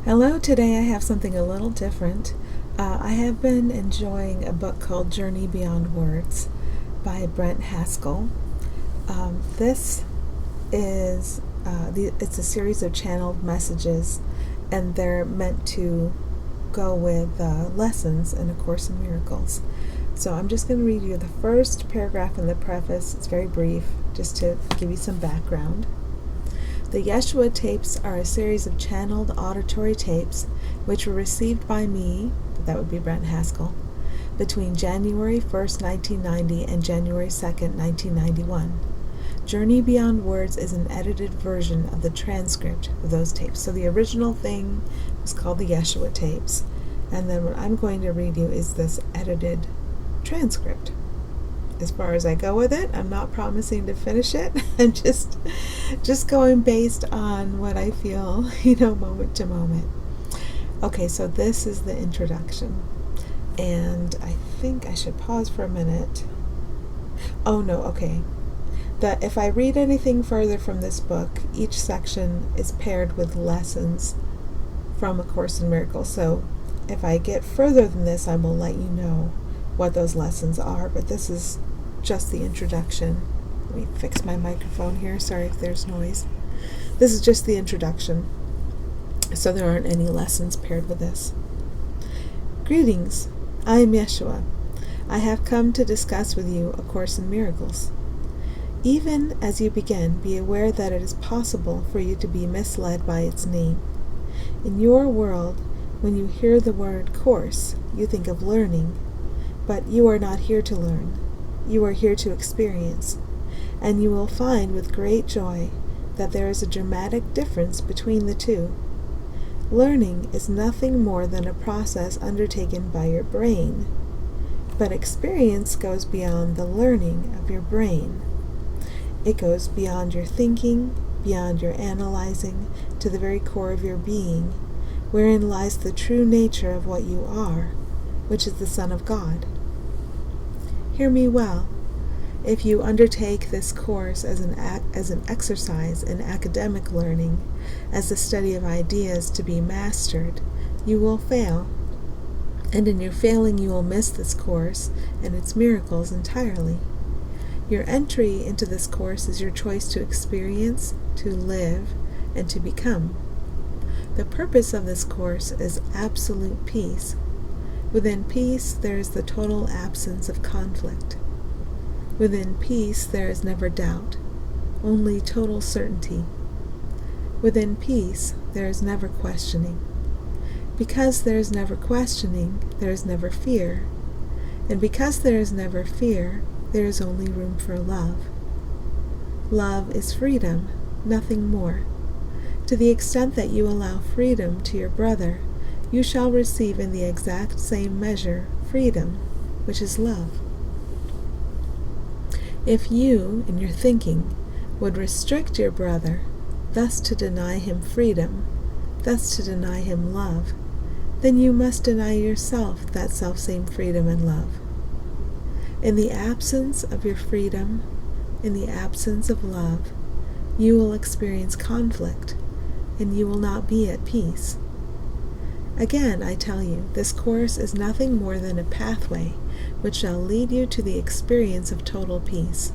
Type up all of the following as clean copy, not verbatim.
Hello, today I have something a little different. I have been enjoying a book called Journey Beyond Words by Brent Haskell. This is it's a series of channeled messages, and they're meant to go with lessons in A Course in Miracles. So I'm just going to read you the first paragraph in the preface. It's very brief, just to give you some background. The Jeshua tapes are a series of channeled auditory tapes which were received by me, that would be Brent Haskell, between January 1st, 1990 and January 2nd, 1991. Journey Beyond Words is an edited version of the transcript of those tapes. So the original thing was called the Jeshua tapes, and then what I'm going to read you is this edited transcript. As far as I go with it, I'm not promising to finish it. I'm just going based on what I feel, moment to moment. Okay, so this is the introduction. And I think I should pause for a minute. Oh no, okay. If I read anything further from this book, each section is paired with lessons from A Course in Miracles. So if I get further than this, I will let you know what those lessons are, but this is just the introduction. Let me fix my microphone here. Sorry if there's noise. This is just the introduction, so there aren't any lessons paired with this. Greetings, I am Jeshua. I have come to discuss with you A Course in Miracles. Even as you begin, be aware that it is possible for you to be misled by its name. In your world, when you hear the word course, you think of learning, but you are not here to learn. You are here to experience, and you will find with great joy that there is a dramatic difference between the two. Learning is nothing more than a process undertaken by your brain, but experience goes beyond the learning of your brain. It goes beyond your thinking, beyond your analyzing, to the very core of your being, wherein lies the true nature of what you are, which is the Son of God. Hear me well. If you undertake this course as an exercise in academic learning, as the study of ideas to be mastered, you will fail. And in your failing you will miss this course and its miracles entirely. Your entry into this course is your choice to experience, to live, and to become. The purpose of this course is absolute peace. Within peace, there is the total absence of conflict. Within peace, there is never doubt, only total certainty. Within peace, there is never questioning. Because there is never questioning, there is never fear. And because there is never fear, there is only room for love. Love is freedom, nothing more. To the extent that you allow freedom to your brother, you shall receive in the exact same measure freedom, which is love. If you, in your thinking, would restrict your brother, thus to deny him freedom, thus to deny him love, then you must deny yourself that selfsame freedom and love. In the absence of your freedom, in the absence of love, you will experience conflict, and you will not be at peace. Again, I tell you, this course is nothing more than a pathway which shall lead you to the experience of total peace.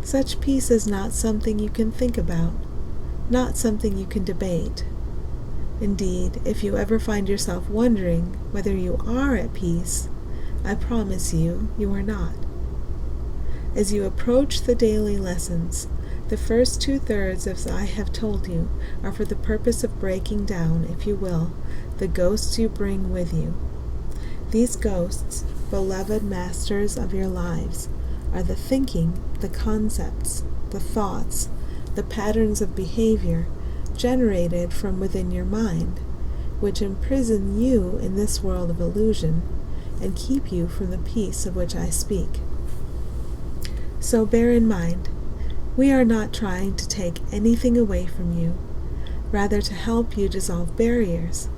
Such peace is not something you can think about, not something you can debate. Indeed, if you ever find yourself wondering whether you are at peace, I promise you, you are not. As you approach the daily lessons, the first 2/3, as I have told you, are for the purpose of breaking down, if you will, the ghosts you bring with you. These ghosts, beloved masters of your lives, are the thinking, the concepts, the thoughts, the patterns of behavior generated from within your mind, which imprison you in this world of illusion and keep you from the peace of which I speak. So bear in mind, we are not trying to take anything away from you, rather to help you dissolve barriers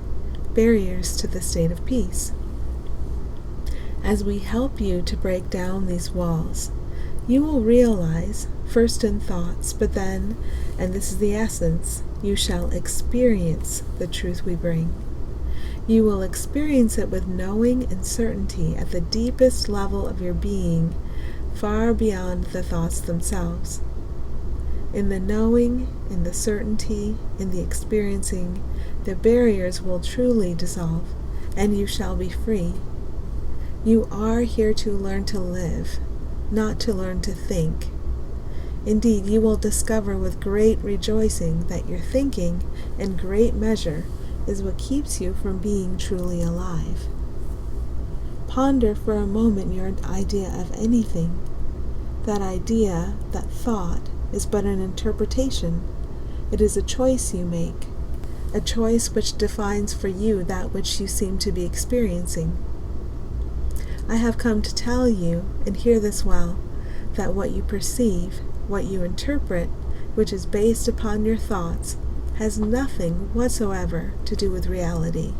to the state of peace. As we help you to break down these walls, you will realize, first in thoughts, but then, and this is the essence, you shall experience the truth we bring. You will experience it with knowing and certainty at the deepest level of your being, far beyond the thoughts themselves. In the knowing, in the certainty, in the experiencing, the barriers will truly dissolve, and you shall be free. You are here to learn to live, not to learn to think. Indeed, you will discover with great rejoicing that your thinking, in great measure, is what keeps you from being truly alive. Ponder for a moment your idea of anything. That idea, that thought, is but an interpretation. It is a choice you make, a choice which defines for you that which you seem to be experiencing. I have come to tell you, and hear this well, that what you perceive, what you interpret, which is based upon your thoughts, has nothing whatsoever to do with reality.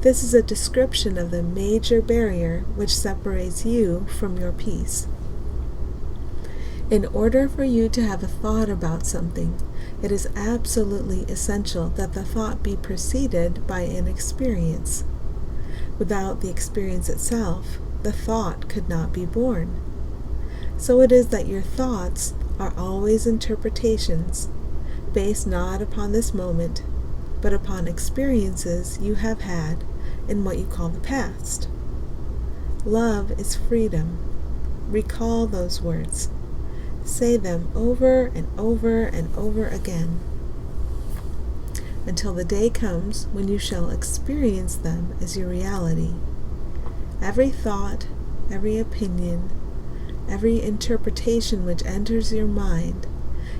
This is a description of the major barrier which separates you from your peace. In order for you to have a thought about something, it is absolutely essential that the thought be preceded by an experience. Without the experience itself, the thought could not be born. So it is that your thoughts are always interpretations, based not upon this moment, but upon experiences you have had in what you call the past. Love is freedom. Recall those words. Say them over and over and over again, until the day comes when you shall experience them as your reality. Every thought, every opinion, every interpretation which enters your mind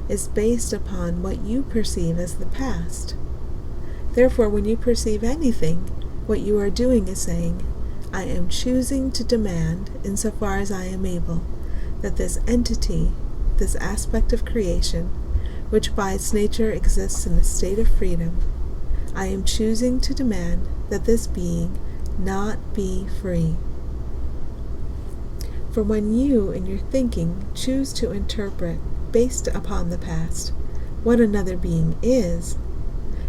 is based upon what you perceive as the past. Therefore, when you perceive anything, what you are doing is saying, I am choosing to demand, insofar as I am able, that this entity, this aspect of creation, which by its nature exists in a state of freedom, I am choosing to demand that this being not be free. For when you, in your thinking, choose to interpret, based upon the past, what another being is,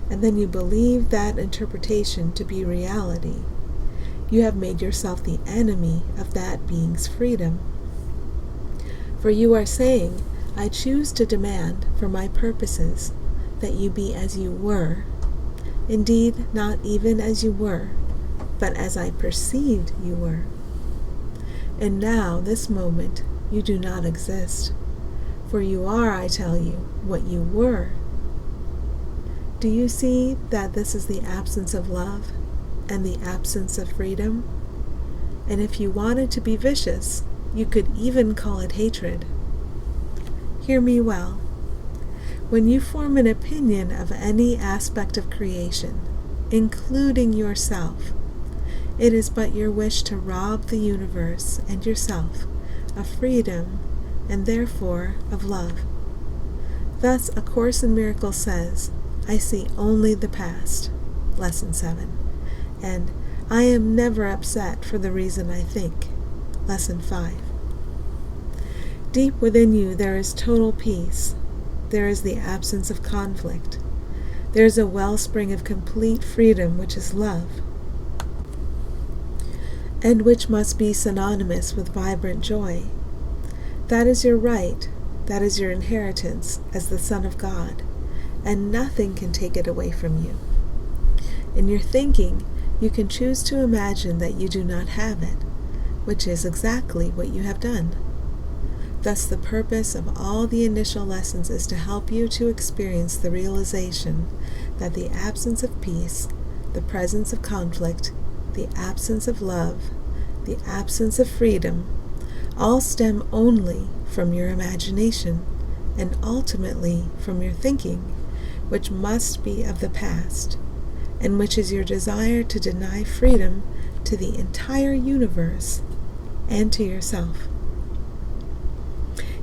and then you believe that interpretation to be reality, you have made yourself the enemy of that being's freedom. For you are saying, I choose to demand, for my purposes, that you be as you were, indeed not even as you were, but as I perceived you were. And now, this moment, you do not exist, for you are, I tell you, what you were. Do you see that this is the absence of love and the absence of freedom? And if you wanted to be vicious, you could even call it hatred. Hear me well. When you form an opinion of any aspect of creation, including yourself, it is but your wish to rob the universe and yourself of freedom and therefore of love. Thus, A Course in Miracles says, I see only the past, Lesson 7, and I am never upset for the reason I think, Lesson 5. Deep within you there is total peace. There is the absence of conflict. There is a wellspring of complete freedom, which is love, and which must be synonymous with vibrant joy. That is your right, that is your inheritance as the Son of God, and nothing can take it away from you. In your thinking, you can choose to imagine that you do not have it, which is exactly what you have done. Thus, the purpose of all the initial lessons is to help you to experience the realization that the absence of peace, the presence of conflict, the absence of love, the absence of freedom, all stem only from your imagination and ultimately from your thinking, which must be of the past, and which is your desire to deny freedom to the entire universe and to yourself.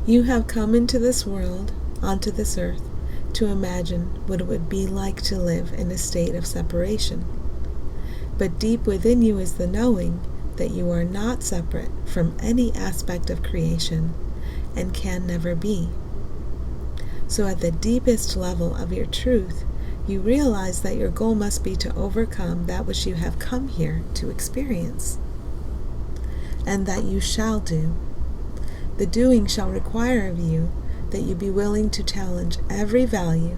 You have come into this world, onto this earth, to imagine what it would be like to live in a state of separation. But deep within you is the knowing that you are not separate from any aspect of creation and can never be. So at the deepest level of your truth, you realize that your goal must be to overcome that which you have come here to experience, and that you shall do. The doing shall require of you that you be willing to challenge every value,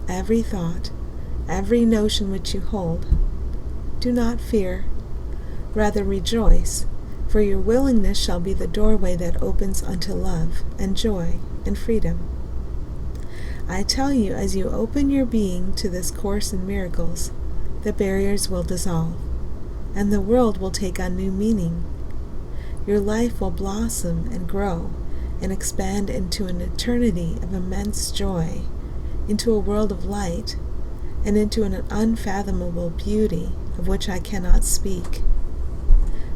every thought, every notion which you hold. Do not fear, rather rejoice, for your willingness shall be the doorway that opens unto love and joy and freedom. I tell you, as you open your being to this course in miracles, the barriers will dissolve, and the world will take on new meaning. Your life will blossom and grow and expand into an eternity of immense joy, into a world of light, and into an unfathomable beauty of which I cannot speak.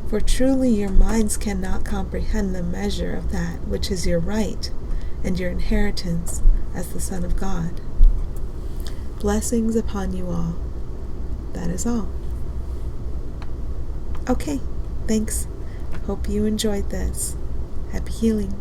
For truly your minds cannot comprehend the measure of that which is your right and your inheritance as the Son of God. Blessings upon you all. That is all. Okay, thanks. Hope you enjoyed this. Happy healing.